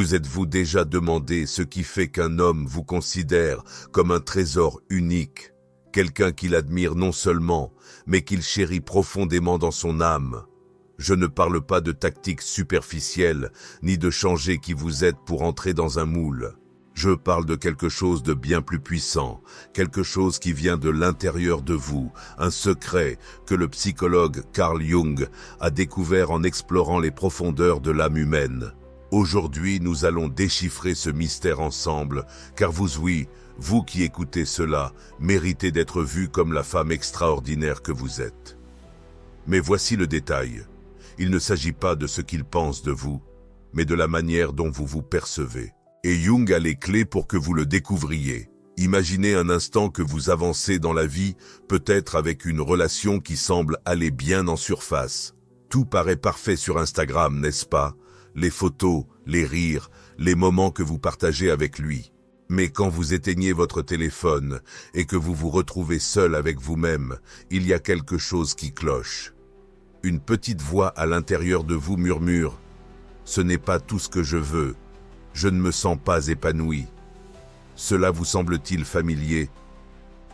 Vous êtes-vous déjà demandé ce qui fait qu'un homme vous considère comme un trésor unique, quelqu'un qu'il admire non seulement, mais qu'il chérit profondément dans son âme? Je ne parle pas de tactiques superficielles, ni de changer qui vous êtes pour entrer dans un moule. Je parle de quelque chose de bien plus puissant, quelque chose qui vient de l'intérieur de vous, un secret que le psychologue Carl Jung a découvert en explorant les profondeurs de l'âme humaine. Aujourd'hui, nous allons déchiffrer ce mystère ensemble, car vous qui écoutez cela, méritez d'être vu comme la femme extraordinaire que vous êtes. Mais voici le détail. Il ne s'agit pas de ce qu'ils pensent de vous, mais de la manière dont vous vous percevez. Et Jung a les clés pour que vous le découvriez. Imaginez un instant que vous avancez dans la vie, peut-être avec une relation qui semble aller bien en surface. Tout paraît parfait sur Instagram, n'est-ce pas? Les photos, les rires, les moments que vous partagez avec lui. Mais quand vous éteignez votre téléphone et que vous vous retrouvez seul avec vous-même, il y a quelque chose qui cloche. Une petite voix à l'intérieur de vous murmure « Ce n'est pas tout ce que je veux. Je ne me sens pas épanoui. » Cela vous semble-t-il familier?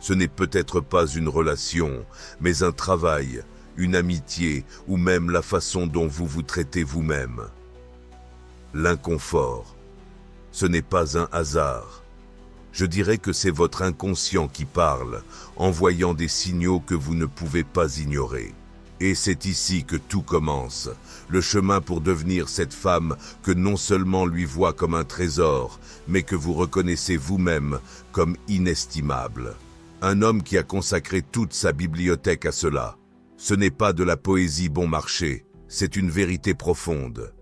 Ce n'est peut-être pas une relation, mais un travail, une amitié ou même la façon dont vous vous traitez vous-même. L'inconfort. Ce n'est pas un hasard. Je dirais que c'est votre inconscient qui parle, envoyant des signaux que vous ne pouvez pas ignorer. Et c'est ici que tout commence, le chemin pour devenir cette femme que non seulement lui voit comme un trésor, mais que vous reconnaissez vous-même comme inestimable. Un homme qui a consacré toute sa bibliothèque à cela. Ce n'est pas de la poésie bon marché, c'est une vérité profonde.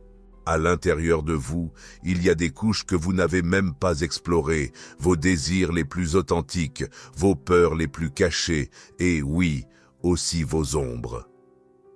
À l'intérieur de vous, il y a des couches que vous n'avez même pas explorées, vos désirs les plus authentiques, vos peurs les plus cachées, et oui, aussi vos ombres.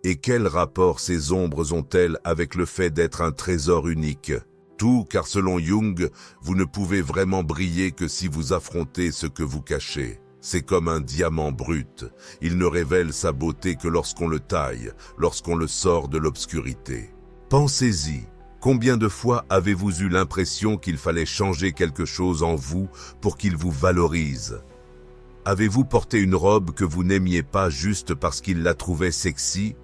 Et quel rapport ces ombres ont-elles avec le fait d'être un trésor unique? Tout, car selon Jung, vous ne pouvez vraiment briller que si vous affrontez ce que vous cachez. C'est comme un diamant brut. Il ne révèle sa beauté que lorsqu'on le taille, lorsqu'on le sort de l'obscurité. Pensez-y. Combien de fois avez-vous eu l'impression qu'il fallait changer quelque chose en vous pour qu'il vous valorise? Avez-vous porté une robe que vous n'aimiez pas juste parce qu'il la trouvait sexy?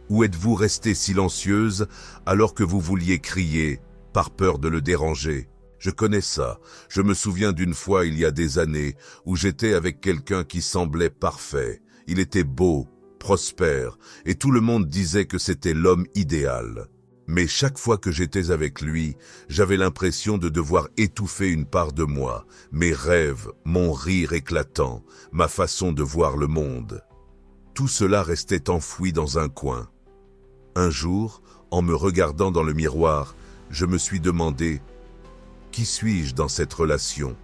Ou êtes-vous restée silencieuse alors que vous vouliez crier, par peur de le déranger? Je connais ça. Je me souviens d'une fois il y a des années où j'étais avec quelqu'un qui semblait parfait. Il était beau, prospère, et tout le monde disait que c'était l'homme idéal. Mais chaque fois que j'étais avec lui, j'avais l'impression de devoir étouffer une part de moi, mes rêves, mon rire éclatant, ma façon de voir le monde. Tout cela restait enfoui dans un coin. Un jour, en me regardant dans le miroir, je me suis demandé « Qui suis-je dans cette relation ?»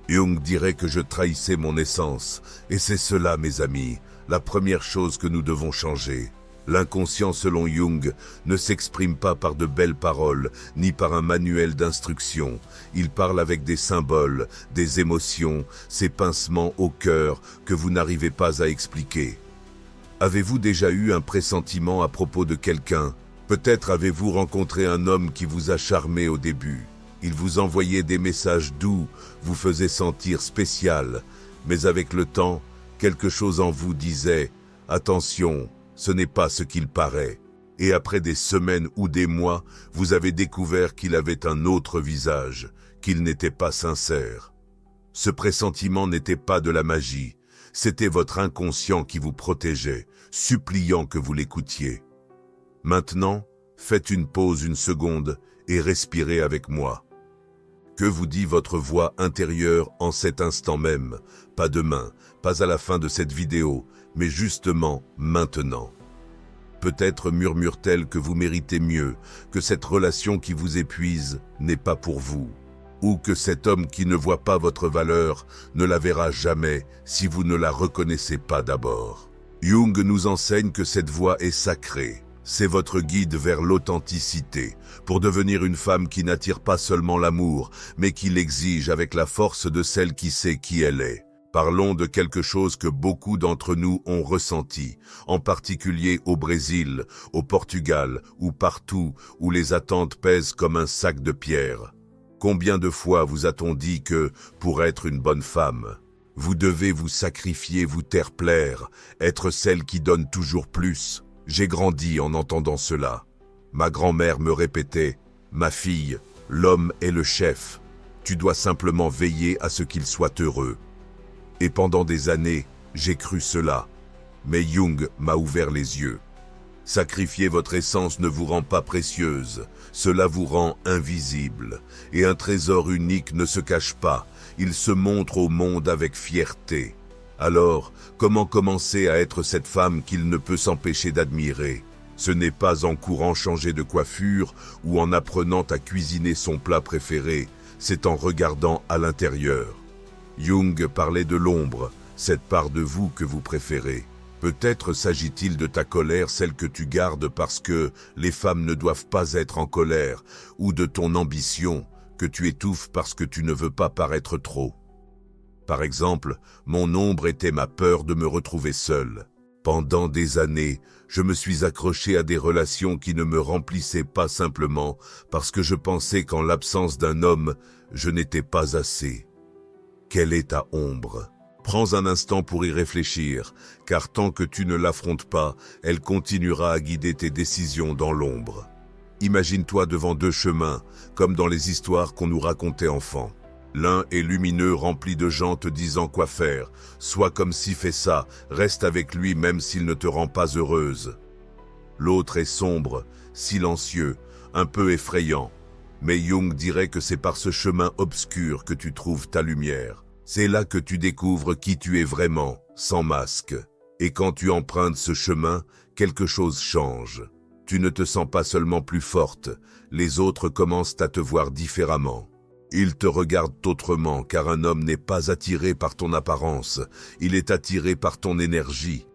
Jung dirait que je trahissais mon essence, et c'est cela, mes amis, la première chose que nous devons changer. L'inconscient, selon Jung, ne s'exprime pas par de belles paroles, ni par un manuel d'instruction. Il parle avec des symboles, des émotions, ces pincements au cœur que vous n'arrivez pas à expliquer. Avez-vous déjà eu un pressentiment à propos de quelqu'un? Peut-être avez-vous rencontré un homme qui vous a charmé au début. Il vous envoyait des messages doux, vous faisait sentir spécial, mais avec le temps, quelque chose en vous disait « Attention, ce n'est pas ce qu'il paraît ». Et après des semaines ou des mois, vous avez découvert qu'il avait un autre visage, qu'il n'était pas sincère. Ce pressentiment n'était pas de la magie, c'était votre inconscient qui vous protégeait, suppliant que vous l'écoutiez. Maintenant, faites une pause une seconde et respirez avec moi. Que vous dit votre voix intérieure en cet instant même? Pas demain, pas à la fin de cette vidéo, mais justement maintenant. Peut-être murmure-t-elle que vous méritez mieux, que cette relation qui vous épuise n'est pas pour vous, ou que cet homme qui ne voit pas votre valeur ne la verra jamais si vous ne la reconnaissez pas d'abord. Jung nous enseigne que cette voix est sacrée. C'est votre guide vers l'authenticité, pour devenir une femme qui n'attire pas seulement l'amour, mais qui l'exige avec la force de celle qui sait qui elle est. Parlons de quelque chose que beaucoup d'entre nous ont ressenti, en particulier au Brésil, au Portugal ou partout où les attentes pèsent comme un sac de pierres. Combien de fois vous a-t-on dit que, pour être une bonne femme, vous devez vous sacrifier, vous taire plaire, être celle qui donne toujours plus? J'ai grandi en entendant cela. Ma grand-mère me répétait « Ma fille, l'homme est le chef. Tu dois simplement veiller à ce qu'il soit heureux. » Et pendant des années, j'ai cru cela. Mais Jung m'a ouvert les yeux. Sacrifier votre essence ne vous rend pas précieuse, cela vous rend invisible. Et un trésor unique ne se cache pas, il se montre au monde avec fierté. Alors, comment commencer à être cette femme qu'il ne peut s'empêcher d'admirer? Ce n'est pas en courant changer de coiffure ou en apprenant à cuisiner son plat préféré, c'est en regardant à l'intérieur. Jung parlait de l'ombre, cette part de vous que vous préférez. Peut-être s'agit-il de ta colère, celle que tu gardes parce que les femmes ne doivent pas être en colère, ou de ton ambition, que tu étouffes parce que tu ne veux pas paraître trop. Par exemple, mon ombre était ma peur de me retrouver seul. Pendant des années, je me suis accroché à des relations qui ne me remplissaient pas simplement parce que je pensais qu'en l'absence d'un homme, je n'étais pas assez. Quelle est ta ombre? Prends un instant pour y réfléchir, car tant que tu ne l'affrontes pas, elle continuera à guider tes décisions dans l'ombre. Imagine-toi devant deux chemins, comme dans les histoires qu'on nous racontait enfant. L'un est lumineux, rempli de gens te disant quoi faire. Sois comme ci, fais ça, reste avec lui même s'il ne te rend pas heureuse. L'autre est sombre, silencieux, un peu effrayant. Mais Jung dirait que c'est par ce chemin obscur que tu trouves ta lumière. C'est là que tu découvres qui tu es vraiment, sans masque. Et quand tu empruntes ce chemin, quelque chose change. Tu ne te sens pas seulement plus forte, les autres commencent à te voir différemment. Ils te regardent autrement car un homme n'est pas attiré par ton apparence, il est attiré par ton énergie.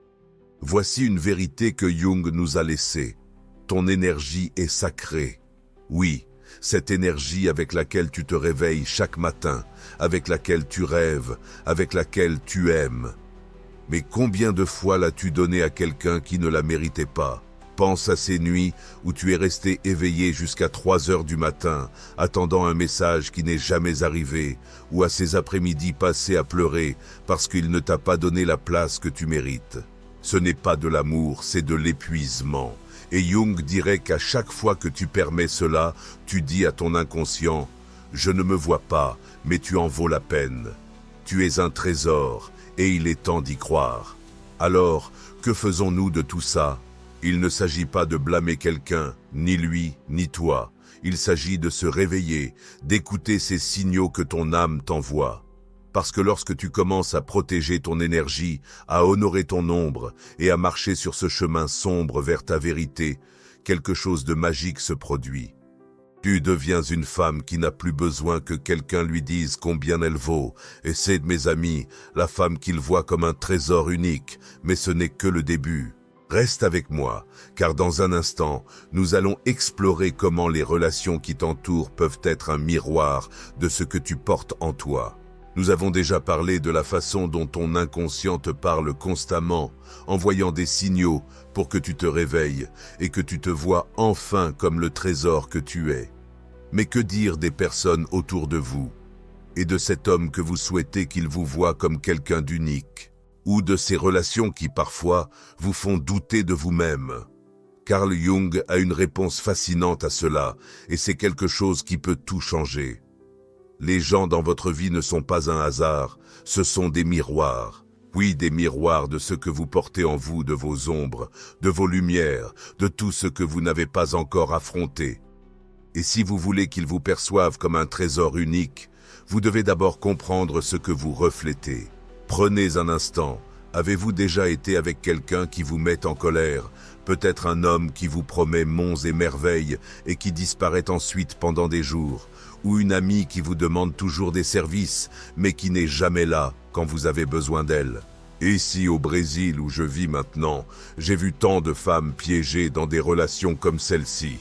Voici une vérité que Jung nous a laissée. Ton énergie est sacrée. Oui, cette énergie avec laquelle tu te réveilles chaque matin, avec laquelle tu rêves, avec laquelle tu aimes. Mais combien de fois l'as-tu donnée à quelqu'un qui ne la méritait pas? Pense à ces nuits où tu es resté éveillé jusqu'à 3 heures du matin, attendant un message qui n'est jamais arrivé, ou à ces après-midi passés à pleurer parce qu'il ne t'a pas donné la place que tu mérites. Ce n'est pas de l'amour, c'est de l'épuisement. Et Jung dirait qu'à chaque fois que tu permets cela, tu dis à ton inconscient « Je ne me vois pas, mais tu en vaux la peine. Tu es un trésor, et il est temps d'y croire. » Alors, que faisons-nous de tout ça? Il ne s'agit pas de blâmer quelqu'un, ni lui, ni toi. Il s'agit de se réveiller, d'écouter ces signaux que ton âme t'envoie. Parce que lorsque tu commences à protéger ton énergie, à honorer ton ombre et à marcher sur ce chemin sombre vers ta vérité, quelque chose de magique se produit. Tu deviens une femme qui n'a plus besoin que quelqu'un lui dise combien elle vaut. Et c'est, mes amis, la femme qu'il voit comme un trésor unique, mais ce n'est que le début. Reste avec moi, car dans un instant, nous allons explorer comment les relations qui t'entourent peuvent être un miroir de ce que tu portes en toi. Nous avons déjà parlé de la façon dont ton inconscient te parle constamment, envoyant des signaux pour que tu te réveilles et que tu te vois enfin comme le trésor que tu es. Mais que dire des personnes autour de vous et de cet homme que vous souhaitez qu'il vous voie comme quelqu'un d'unique, ou de ces relations qui parfois vous font douter de vous-même? Carl Jung a une réponse fascinante à cela, et c'est quelque chose qui peut tout changer. Les gens dans votre vie ne sont pas un hasard, ce sont des miroirs. Oui, des miroirs de ce que vous portez en vous, de vos ombres, de vos lumières, de tout ce que vous n'avez pas encore affronté. Et si vous voulez qu'ils vous perçoivent comme un trésor unique, vous devez d'abord comprendre ce que vous reflétez. Prenez un instant. Avez-vous déjà été avec quelqu'un qui vous met en colère? Peut-être un homme qui vous promet monts et merveilles et qui disparaît ensuite pendant des jours, ou une amie qui vous demande toujours des services, mais qui n'est jamais là quand vous avez besoin d'elle. Ici au Brésil où je vis maintenant, j'ai vu tant de femmes piégées dans des relations comme celle-ci.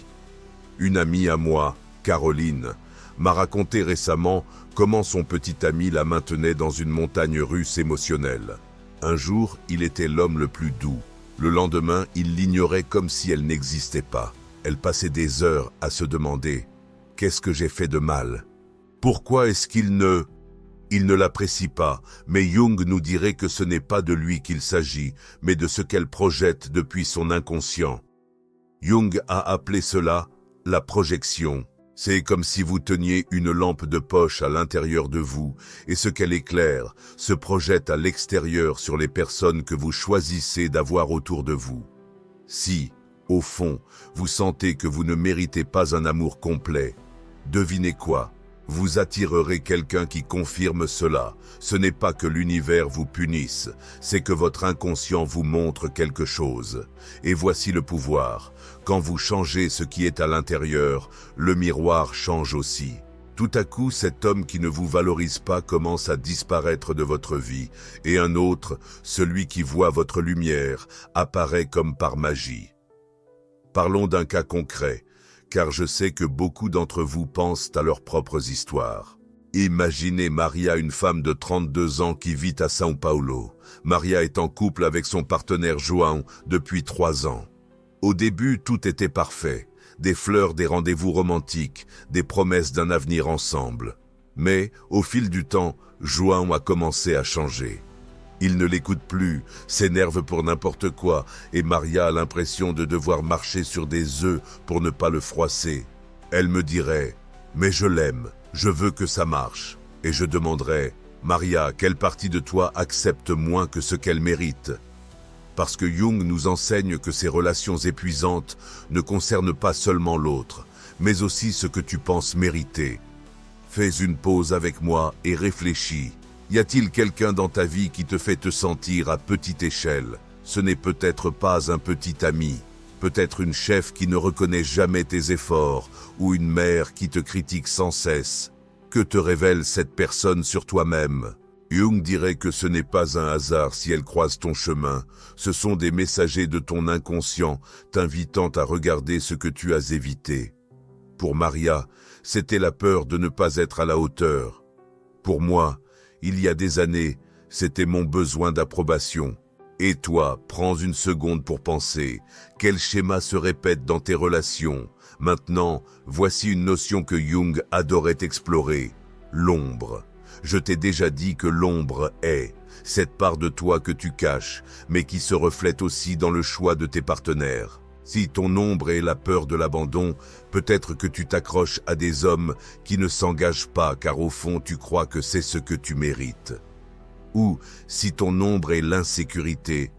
Une amie à moi, Caroline, m'a raconté récemment comment son petit ami la maintenait dans une montagne russe émotionnelle. Un jour, il était l'homme le plus doux. Le lendemain, il l'ignorait comme si elle n'existait pas. Elle passait des heures à se demander « Qu'est-ce que j'ai fait de mal ? Pourquoi est-ce qu'il ne l'apprécie pas, mais Jung nous dirait que ce n'est pas de lui qu'il s'agit, mais de ce qu'elle projette depuis son inconscient. Jung a appelé cela la projection. C'est comme si vous teniez une lampe de poche à l'intérieur de vous et ce qu'elle éclaire se projette à l'extérieur sur les personnes que vous choisissez d'avoir autour de vous. Si, au fond, vous sentez que vous ne méritez pas un amour complet, devinez quoi ? Vous attirerez quelqu'un qui confirme cela. Ce n'est pas que l'univers vous punisse, c'est que votre inconscient vous montre quelque chose. Et voici le pouvoir. Quand vous changez ce qui est à l'intérieur, le miroir change aussi. Tout à coup, cet homme qui ne vous valorise pas commence à disparaître de votre vie, et un autre, celui qui voit votre lumière, apparaît comme par magie. Parlons d'un cas concret, car je sais que beaucoup d'entre vous pensent à leurs propres histoires. Imaginez Maria, une femme de 32 ans qui vit à São Paulo. Maria est en couple avec son partenaire João depuis 3 ans. Au début, tout était parfait. Des fleurs, des rendez-vous romantiques, des promesses d'un avenir ensemble. Mais, au fil du temps, João a commencé à changer. Il ne l'écoute plus, s'énerve pour n'importe quoi, et Maria a l'impression de devoir marcher sur des œufs pour ne pas le froisser. Elle me dirait « Mais je l'aime, je veux que ça marche ». Et je demanderais « Maria, quelle partie de toi accepte moins que ce qu'elle mérite ?» Parce que Jung nous enseigne que ces relations épuisantes ne concernent pas seulement l'autre, mais aussi ce que tu penses mériter. Fais une pause avec moi et réfléchis. Y a-t-il quelqu'un dans ta vie qui te fait te sentir à petite échelle ? Ce n'est peut-être pas un petit ami, peut-être une chef qui ne reconnaît jamais tes efforts ou une mère qui te critique sans cesse. Que te révèle cette personne sur toi-même ? Jung dirait que ce n'est pas un hasard si elle croise ton chemin. Ce sont des messagers de ton inconscient t'invitant à regarder ce que tu as évité. Pour Maria, c'était la peur de ne pas être à la hauteur. Pour moi, il y a des années, c'était mon besoin d'approbation. Et toi, prends une seconde pour penser. Quel schéma se répète dans tes relations ? Maintenant, voici une notion que Jung adorait explorer. L'ombre. Je t'ai déjà dit que l'ombre est cette part de toi que tu caches, mais qui se reflète aussi dans le choix de tes partenaires. Si ton ombre est la peur de l'abandon, peut-être que tu t'accroches à des hommes qui ne s'engagent pas car au fond tu crois que c'est ce que tu mérites. Ou si ton ombre est l'insécurité,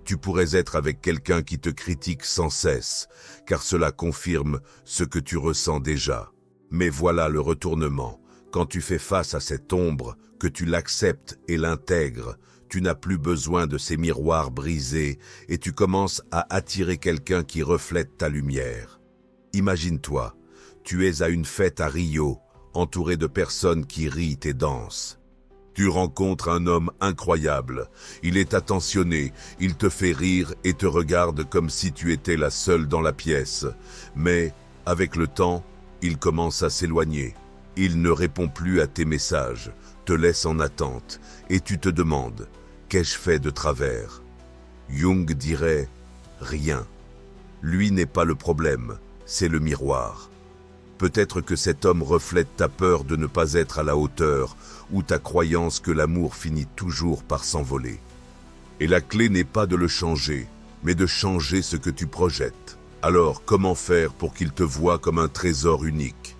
tu pourrais être avec quelqu'un qui te critique sans cesse, car cela confirme ce que tu ressens déjà. Mais voilà le retournement. Quand tu fais face à cette ombre, que tu l'acceptes et l'intègres, tu n'as plus besoin de ces miroirs brisés et tu commences à attirer quelqu'un qui reflète ta lumière. Imagine-toi, tu es à une fête à Rio, entouré de personnes qui rient et dansent. Tu rencontres un homme incroyable, il est attentionné, il te fait rire et te regarde comme si tu étais la seule dans la pièce. Mais, avec le temps, il commence à s'éloigner. Il ne répond plus à tes messages, te laisse en attente et tu te demandes « Qu'ai-je fait de travers ?» Jung dirait « Rien. Lui n'est pas le problème, c'est le miroir. » Peut-être que cet homme reflète ta peur de ne pas être à la hauteur ou ta croyance que l'amour finit toujours par s'envoler. Et la clé n'est pas de le changer, mais de changer ce que tu projettes. Alors, comment faire pour qu'il te voie comme un trésor unique ?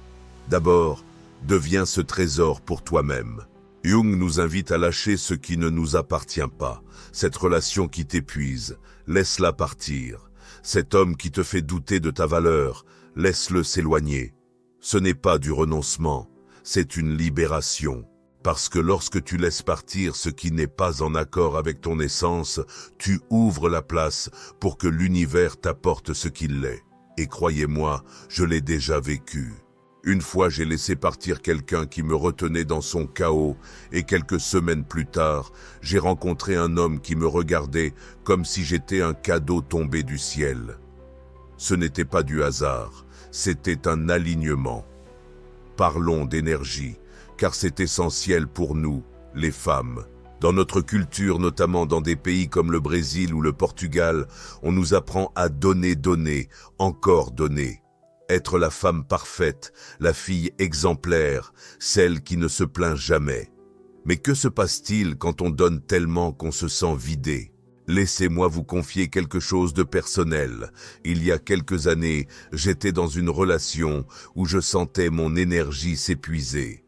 D'abord, deviens ce trésor pour toi-même. Jung nous invite à lâcher ce qui ne nous appartient pas. Cette relation qui t'épuise, laisse-la partir. Cet homme qui te fait douter de ta valeur, laisse-le s'éloigner. Ce n'est pas du renoncement, c'est une libération. Parce que lorsque tu laisses partir ce qui n'est pas en accord avec ton essence, tu ouvres la place pour que l'univers t'apporte ce qu'il est. Et croyez-moi, je l'ai déjà vécu. Une fois, j'ai laissé partir quelqu'un qui me retenait dans son chaos et quelques semaines plus tard, j'ai rencontré un homme qui me regardait comme si j'étais un cadeau tombé du ciel. Ce n'était pas du hasard, c'était un alignement. parlons d'énergie, car c'est essentiel pour nous, les femmes. Dans notre culture, notamment dans des pays comme le Brésil ou le Portugal, on nous apprend à donner, encore donner. Être la femme parfaite, la fille exemplaire, celle qui ne se plaint jamais. Mais que se passe-t-il quand on donne tellement qu'on se sent vidé ? Laissez-moi vous confier quelque chose de personnel. Il y a quelques années, j'étais dans une relation où je sentais mon énergie s'épuiser.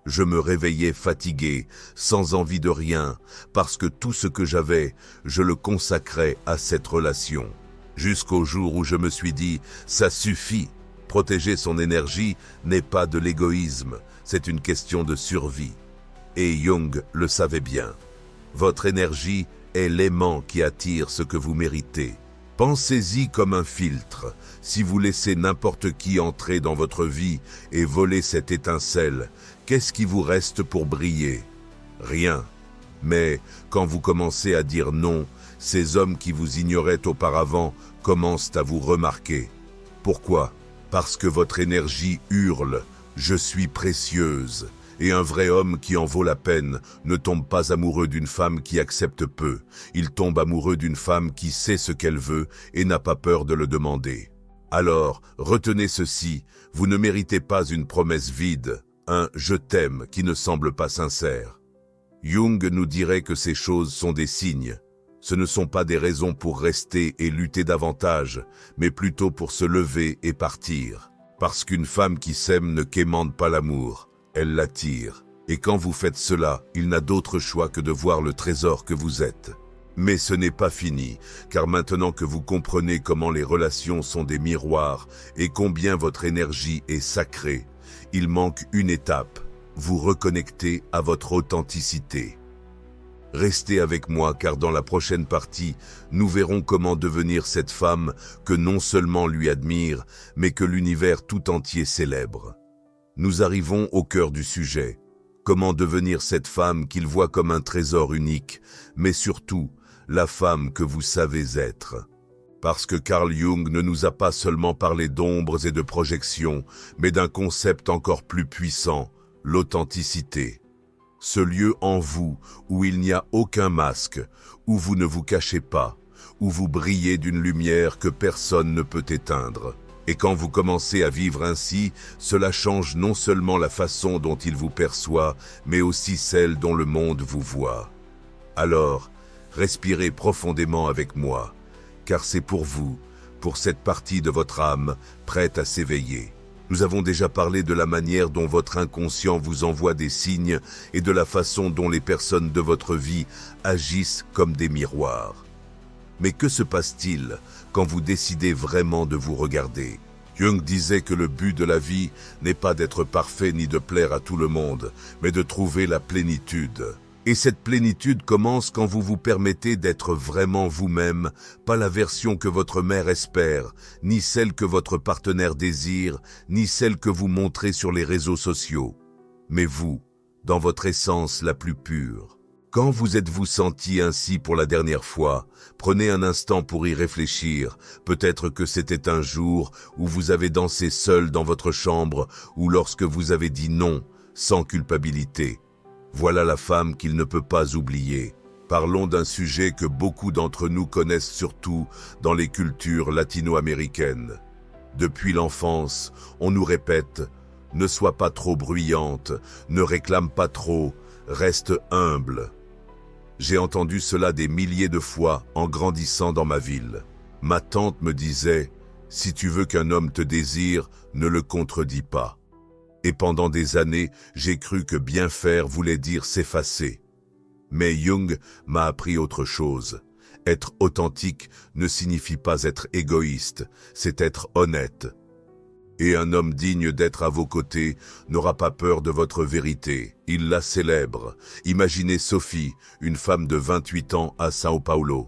Je me réveillais fatigué, sans envie de rien, parce que tout ce que j'avais, je le consacrais à cette relation. Jusqu'au jour où je me suis dit, ça suffit. Protéger son énergie n'est pas de l'égoïsme, c'est une question de survie. Et Jung le savait bien. Votre énergie est l'aimant qui attire ce que vous méritez. Pensez-y comme un filtre. Si vous laissez n'importe qui entrer dans votre vie et voler cette étincelle, qu'est-ce qui vous reste pour briller? Rien. Mais quand vous commencez à dire non, ces hommes qui vous ignoraient auparavant commencent à vous remarquer. Pourquoi? Parce que votre énergie hurle « Je suis précieuse ». Et un vrai homme qui en vaut la peine ne tombe pas amoureux d'une femme qui accepte peu. Il tombe amoureux d'une femme qui sait ce qu'elle veut et n'a pas peur de le demander. Alors, retenez ceci, vous ne méritez pas une promesse vide, un « je t'aime » qui ne semble pas sincère. Jung nous dirait que ces choses sont des signes. Ce ne sont pas des raisons pour rester et lutter davantage, mais plutôt pour se lever et partir. Parce qu'une femme qui s'aime ne quémande pas l'amour. Elle l'attire. Et quand vous faites cela, il n'a d'autre choix que de voir le trésor que vous êtes. Mais ce n'est pas fini, car maintenant que vous comprenez comment les relations sont des miroirs et combien votre énergie est sacrée, il manque une étape, vous reconnecter à votre authenticité. Restez avec moi car dans la prochaine partie, nous verrons comment devenir cette femme que non seulement lui admire, mais que l'univers tout entier célèbre. Nous arrivons au cœur du sujet. Comment devenir cette femme qu'il voit comme un trésor unique, mais surtout, la femme que vous savez être. Parce que Carl Jung ne nous a pas seulement parlé d'ombres et de projections, mais d'un concept encore plus puissant, l'authenticité. Ce lieu en vous où il n'y a aucun masque, où vous ne vous cachez pas, où vous brillez d'une lumière que personne ne peut éteindre. Et quand vous commencez à vivre ainsi, cela change non seulement la façon dont il vous perçoit, mais aussi celle dont le monde vous voit. Alors, respirez profondément avec moi, car c'est pour vous, pour cette partie de votre âme prête à s'éveiller. Nous avons déjà parlé de la manière dont votre inconscient vous envoie des signes et de la façon dont les personnes de votre vie agissent comme des miroirs. Mais que se passe-t-il quand vous décidez vraiment de vous regarder? Jung disait que le but de la vie n'est pas d'être parfait ni de plaire à tout le monde, mais de trouver la plénitude. Et cette plénitude commence quand vous vous permettez d'être vraiment vous-même, pas la version que votre mère espère, ni celle que votre partenaire désire, ni celle que vous montrez sur les réseaux sociaux, mais vous, dans votre essence la plus pure. Quand vous êtes-vous senti ainsi pour la dernière fois, prenez un instant pour y réfléchir. Peut-être que c'était un jour où vous avez dansé seul dans votre chambre ou lorsque vous avez dit non, sans culpabilité. Voilà la femme qu'il ne peut pas oublier. Parlons d'un sujet que beaucoup d'entre nous connaissent surtout dans les cultures latino-américaines. Depuis l'enfance, on nous répète « Ne sois pas trop bruyante, ne réclame pas trop, reste humble ». J'ai entendu cela des milliers de fois en grandissant dans ma ville. Ma tante me disait « Si tu veux qu'un homme te désire, ne le contredis pas ». Et pendant des années, j'ai cru que bien faire voulait dire s'effacer. Mais Jung m'a appris autre chose. Être authentique ne signifie pas être égoïste, c'est être honnête. Et un homme digne d'être à vos côtés n'aura pas peur de votre vérité. Il la célèbre. Imaginez Sophie, une femme de 28 ans à São Paulo.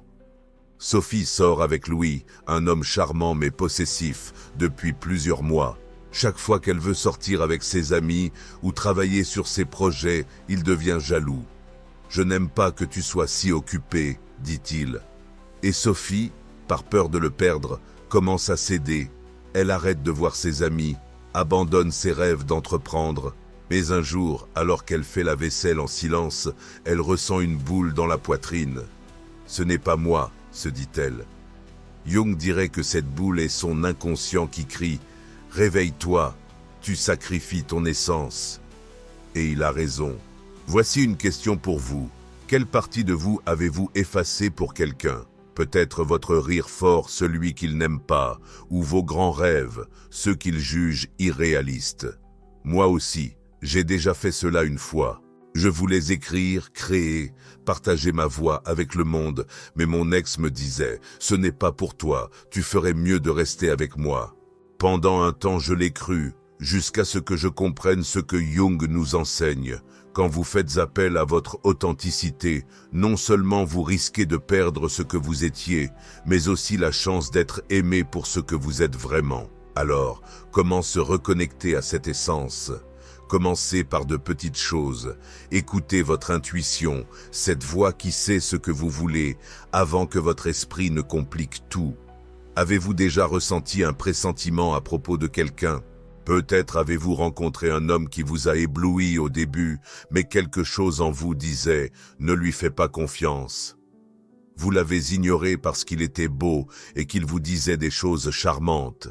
Sophie sort avec Louis, un homme charmant mais possessif, depuis plusieurs mois. Chaque fois qu'elle veut sortir avec ses amis ou travailler sur ses projets, il devient jaloux. « Je n'aime pas que tu sois si occupé », dit-il. Et Sophie, par peur de le perdre, commence à céder. Elle arrête de voir ses amis, abandonne ses rêves d'entreprendre. Mais un jour, alors qu'elle fait la vaisselle en silence, elle ressent une boule dans la poitrine. « Ce n'est pas moi », se dit-elle. Jung dirait que cette boule est son inconscient qui crie « Réveille-toi, tu sacrifies ton essence ». Et il a raison. Voici une question pour vous. Quelle partie de vous avez-vous effacée pour quelqu'un? Peut-être votre rire fort, celui qu'il n'aime pas, ou vos grands rêves, ceux qu'il juge irréalistes. Moi aussi, j'ai déjà fait cela une fois. Je voulais écrire, créer, partager ma voix avec le monde, mais mon ex me disait « Ce n'est pas pour toi, tu ferais mieux de rester avec moi ». Pendant un temps, je l'ai cru, jusqu'à ce que je comprenne ce que Jung nous enseigne. Quand vous faites appel à votre authenticité, non seulement vous risquez de perdre ce que vous étiez, mais aussi la chance d'être aimé pour ce que vous êtes vraiment. Alors, comment se reconnecter à cette essence ? Commencez par de petites choses. Écoutez votre intuition, cette voix qui sait ce que vous voulez, avant que votre esprit ne complique tout. Avez-vous déjà ressenti un pressentiment à propos de quelqu'un ? Peut-être avez-vous rencontré un homme qui vous a ébloui au début, mais quelque chose en vous disait « Ne lui fais pas confiance ». Vous l'avez ignoré parce qu'il était beau et qu'il vous disait des choses charmantes.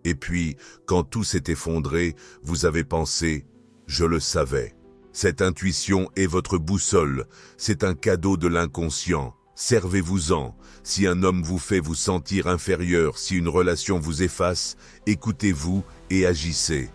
Et puis, quand tout s'est effondré, vous avez pensé « Je le savais ». Cette intuition est votre boussole, c'est un cadeau de l'inconscient. Servez-vous-en. Si un homme vous fait vous sentir inférieur, si une relation vous efface, écoutez-vous et agissez.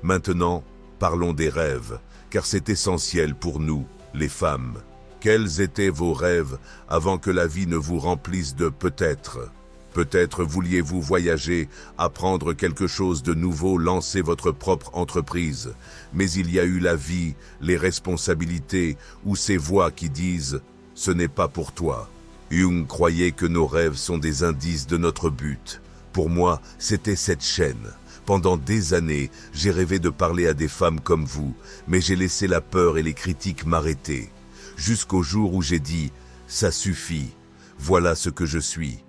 Maintenant, parlons des rêves, car c'est essentiel pour nous, les femmes. Quels étaient vos rêves avant que la vie ne vous remplisse de peut-être ? Peut-être vouliez-vous voyager, apprendre quelque chose de nouveau, lancer votre propre entreprise. Mais il y a eu la vie, les responsabilités, ou ces voix qui disent « ce n'est pas pour toi ». Jung croyait que nos rêves sont des indices de notre but. Pour moi, c'était cette chaîne. Pendant des années, j'ai rêvé de parler à des femmes comme vous, mais j'ai laissé la peur et les critiques m'arrêter. Jusqu'au jour où j'ai dit « ça suffit, voilà ce que je suis ».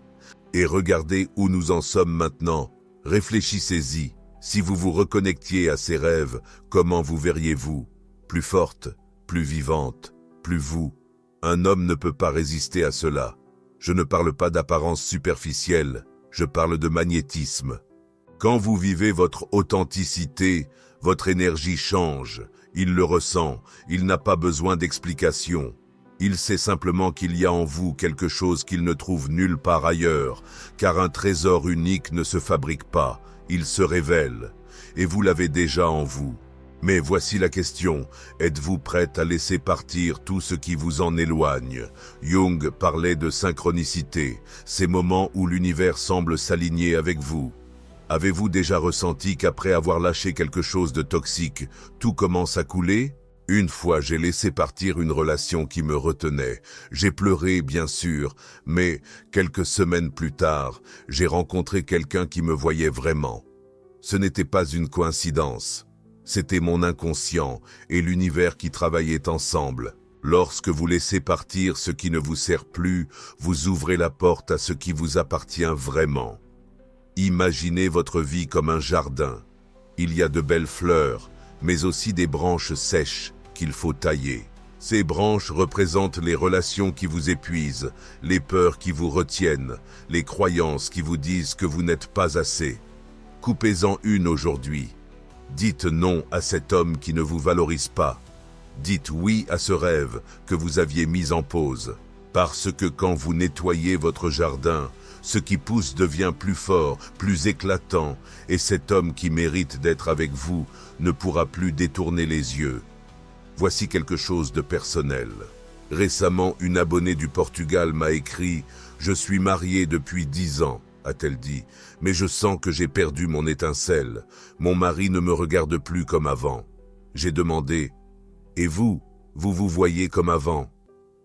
Et regardez où nous en sommes maintenant. Réfléchissez-y. Si vous vous reconnectiez à ces rêves, comment vous verriez-vous? Plus forte, plus vivante, plus vous. Un homme ne peut pas résister à cela. Je ne parle pas d'apparence superficielle, je parle de magnétisme. Quand vous vivez votre authenticité, votre énergie change. Il le ressent, il n'a pas besoin d'explication. Il sait simplement qu'il y a en vous quelque chose qu'il ne trouve nulle part ailleurs, car un trésor unique ne se fabrique pas, il se révèle, et vous l'avez déjà en vous. Mais voici la question, êtes-vous prête à laisser partir tout ce qui vous en éloigne? Jung parlait de synchronicité, ces moments où l'univers semble s'aligner avec vous. Avez-vous déjà ressenti qu'après avoir lâché quelque chose de toxique, tout commence à couler? Une fois, j'ai laissé partir une relation qui me retenait. J'ai pleuré, bien sûr, mais quelques semaines plus tard, j'ai rencontré quelqu'un qui me voyait vraiment. Ce n'était pas une coïncidence. C'était mon inconscient et l'univers qui travaillaient ensemble. Lorsque vous laissez partir ce qui ne vous sert plus, vous ouvrez la porte à ce qui vous appartient vraiment. Imaginez votre vie comme un jardin. Il y a de belles fleurs, mais aussi des branches sèches qu'il faut tailler. Ces branches représentent les relations qui vous épuisent, les peurs qui vous retiennent, les croyances qui vous disent que vous n'êtes pas assez. Coupez-en une aujourd'hui. Dites non à cet homme qui ne vous valorise pas. Dites oui à ce rêve que vous aviez mis en pause. Parce que quand vous nettoyez votre jardin, ce qui pousse devient plus fort, plus éclatant, et cet homme qui mérite d'être avec vous ne pourra plus détourner les yeux. Voici quelque chose de personnel. Récemment, une abonnée du Portugal m'a écrit « Je suis mariée depuis 10 ans », a-t-elle dit, « mais je sens que j'ai perdu mon étincelle. Mon mari ne me regarde plus comme avant. » J'ai demandé « Et vous, vous vous voyez comme avant ?»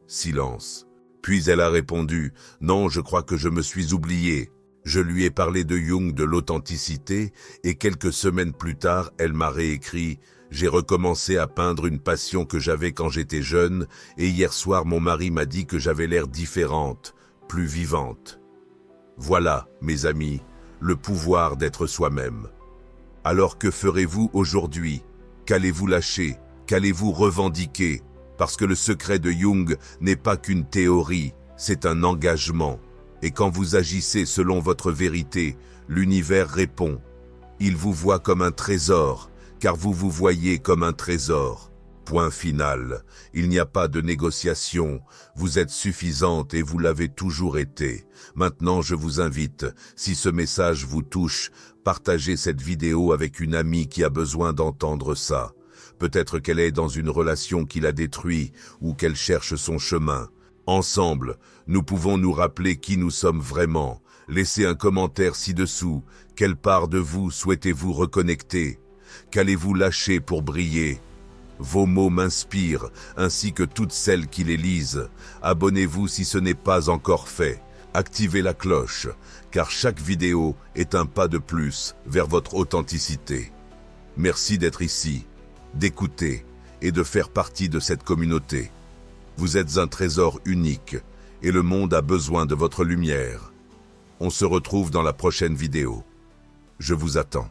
Silence. Puis elle a répondu « Non, je crois que je me suis oubliée. » Je lui ai parlé de Jung, de l'authenticité, et quelques semaines plus tard, elle m'a réécrit « J'ai recommencé à peindre une passion que j'avais quand j'étais jeune, et hier soir mon mari m'a dit que j'avais l'air différente, plus vivante. » Voilà, mes amis, le pouvoir d'être soi-même. Alors que ferez-vous aujourd'hui? Qu'allez-vous lâcher? Qu'allez-vous revendiquer? Parce que le secret de Jung n'est pas qu'une théorie, c'est un engagement. Et quand vous agissez selon votre vérité, l'univers répond. Il vous voit comme un trésor, car vous vous voyez comme un trésor. Point final. Il n'y a pas de négociation. Vous êtes suffisante et vous l'avez toujours été. Maintenant, je vous invite, si ce message vous touche, partagez cette vidéo avec une amie qui a besoin d'entendre ça. Peut-être qu'elle est dans une relation qui la détruit ou qu'elle cherche son chemin. Ensemble, nous pouvons nous rappeler qui nous sommes vraiment. Laissez un commentaire ci-dessous. Quelle part de vous souhaitez-vous reconnecter? Qu'allez-vous lâcher pour briller? Vos mots m'inspirent, ainsi que toutes celles qui les lisent. Abonnez-vous si ce n'est pas encore fait. Activez la cloche, car chaque vidéo est un pas de plus vers votre authenticité. Merci d'être ici, d'écouter et de faire partie de cette communauté. Vous êtes un trésor unique et le monde a besoin de votre lumière. On se retrouve dans la prochaine vidéo. Je vous attends.